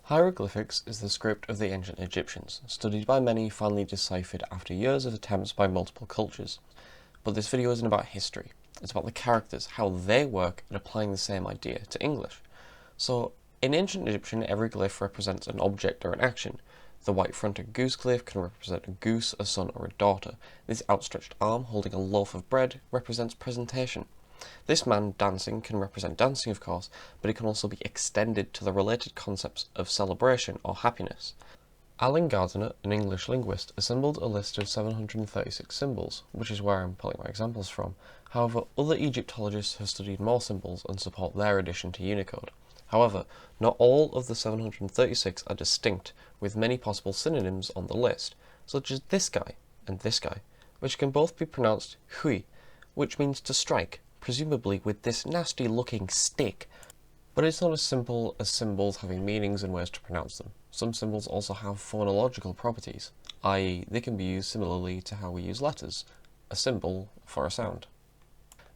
Hieroglyphics is the script of the ancient Egyptians, studied by many, finally deciphered after years of attempts by multiple cultures. But this video isn't about history, it's about the characters, how they work at applying the same idea to English. So, in ancient Egyptian, every glyph represents an object or an action. The white-fronted goose glyph can represent a goose, a son, or a daughter. This outstretched arm holding a loaf of bread represents presentation. This man dancing can represent dancing, of course, but it can also be extended to the related concepts of celebration or happiness. Alan Gardiner, an English linguist, assembled a list of 736 symbols, which is where I'm pulling my examples from. However, other Egyptologists have studied more symbols and support their addition to Unicode. However, not all of the 736 are distinct, with many possible synonyms on the list, such as this guy and this guy, which can both be pronounced hui, which means to strike, presumably with this nasty looking stick. But it's not as simple as symbols having meanings and ways to pronounce them. Some symbols also have phonological properties, i.e. they can be used similarly to how we use letters, a symbol for a sound.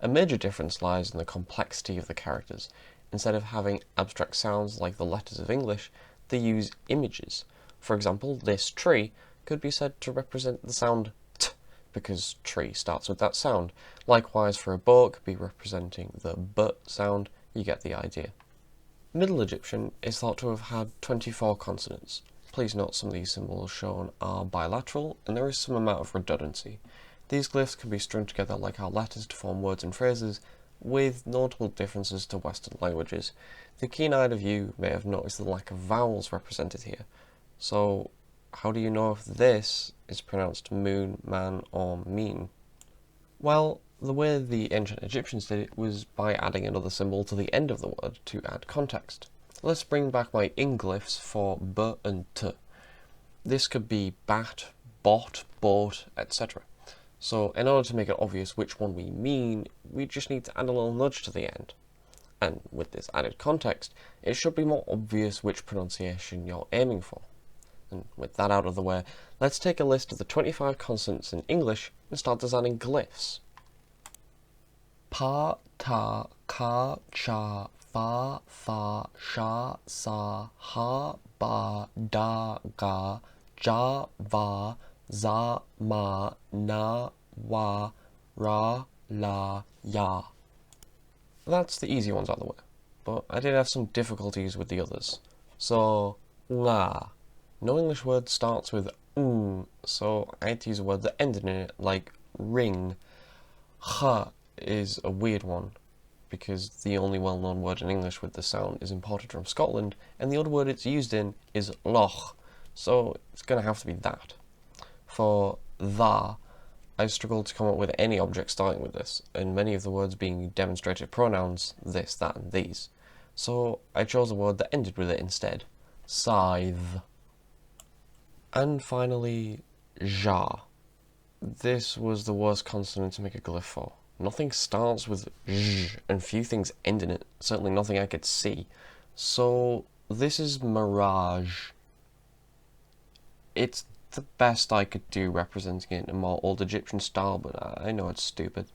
A major difference lies in the complexity of the characters. Instead of having abstract sounds like the letters of English, they use images. For example, this tree could be said to represent the sound t, because tree starts with that sound. Likewise, for a boat could be representing the b sound. You get the idea. Middle Egyptian is thought to have had 24 consonants. Please note some of these symbols shown are bilateral, and there is some amount of redundancy. These glyphs can be strung together like our letters to form words and phrases, with notable differences to Western languages. The keen-eyed of you may have noticed the lack of vowels represented here. So, how do you know if this is pronounced moon, man, or mean? Well, the way the ancient Egyptians did it was by adding another symbol to the end of the word to add context. Let's bring back my Englyphs for b and t. This could be bat, bot, boat, etc. So in order to make it obvious which one we mean, we just need to add a little nudge to the end. And with this added context, it should be more obvious which pronunciation you're aiming for. And with that out of the way, let's take a list of the 25 consonants in English and start designing glyphs. Pa, ta, ka, cha, fa, sha, sa, ha, ba, da, ga, ja, va, za, ma, na, wa, ra, la, ya. That's the easy ones out of the way, but I did have some difficulties with the others. So, la. No English word starts with so I had to use a word that ended in it, like ring. Ha is a weird one, because the only well-known word in English with the sound is imported from Scotland, and the other word it's used in is loch, so it's going to have to be that. For tha, I struggled to come up with any object starting with this, and many of the words being demonstrative pronouns, this, that, and these. So I chose a word that ended with it instead, scythe. And finally, ja. This was the worst consonant to make a glyph for. Nothing starts with zh, and few things end in it, certainly nothing I could see. So this is mirage. It's the best I could do representing it in a more old Egyptian style, but I know it's stupid.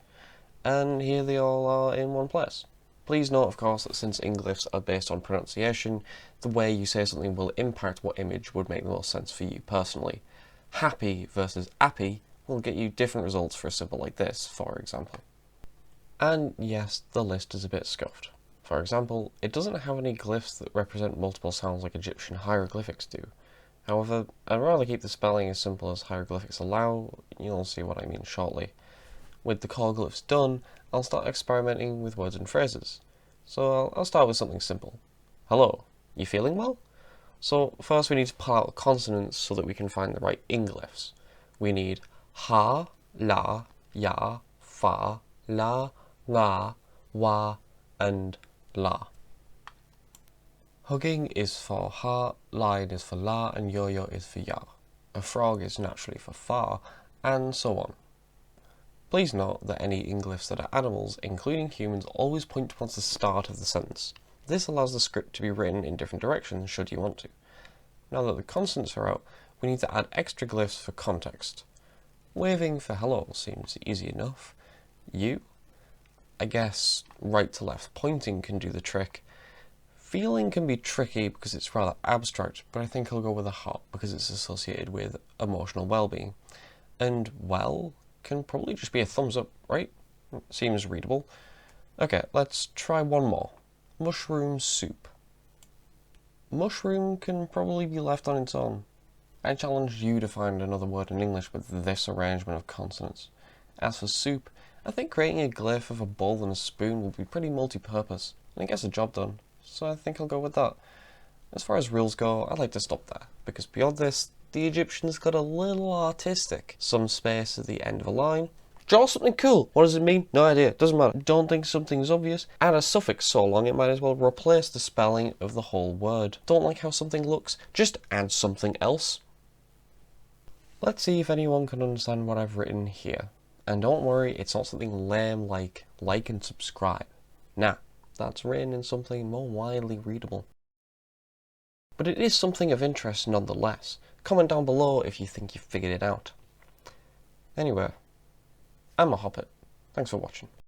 And here they all are in one place. Please note, of course, that since Englyphs are based on pronunciation, the way you say something will impact what image would make the most sense for you personally. Happy versus appy will get you different results for a symbol like this, for example. And yes, the list is a bit scuffed. For example, it doesn't have any glyphs that represent multiple sounds like Egyptian hieroglyphics do. However, I'd rather keep the spelling as simple as hieroglyphics allow. You'll see what I mean shortly. With the core glyphs done, I'll start experimenting with words and phrases. So I'll start with something simple. Hello, you feeling well? So first we need to pull out consonants so that we can find the right Englyphs. We need ha, la, ya, fa, la, la, wa, and la. Hugging is for ha, line is for la, and yo-yo is for ya. A frog is naturally for fa, and so on. Please note that any Englyphs that are animals, including humans, always point towards the start of the sentence. This allows the script to be written in different directions should you want to. Now that the consonants are out, we need to add extra glyphs for context. Waving for hello seems easy enough. You? I guess right to left pointing can do the trick. Feeling can be tricky because it's rather abstract, but I think I'll go with a heart because it's associated with emotional well-being. And well can probably just be a thumbs up, right? Seems readable. Okay, let's try one more. Mushroom soup. Mushroom can probably be left on its own. I challenge you to find another word in English with this arrangement of consonants. As for soup, I think creating a glyph of a bowl and a spoon will be pretty multi-purpose, and it gets the job done, so I think I'll go with that. As far as rules go, I'd like to stop there, because beyond this, the Egyptians got a little artistic. Some space at the end of a line. Draw something cool! What does it mean? No idea. Doesn't matter. Don't think something's obvious. Add a suffix so long it might as well replace the spelling of the whole word. Don't like how something looks? Just add something else. Let's see if anyone can understand what I've written here. And don't worry, it's not something lame like and subscribe. Nah, that's written in something more widely readable. But it is something of interest nonetheless. Comment down below if you think you've figured it out. Anyway, I'm a Hobbit. Thanks for watching.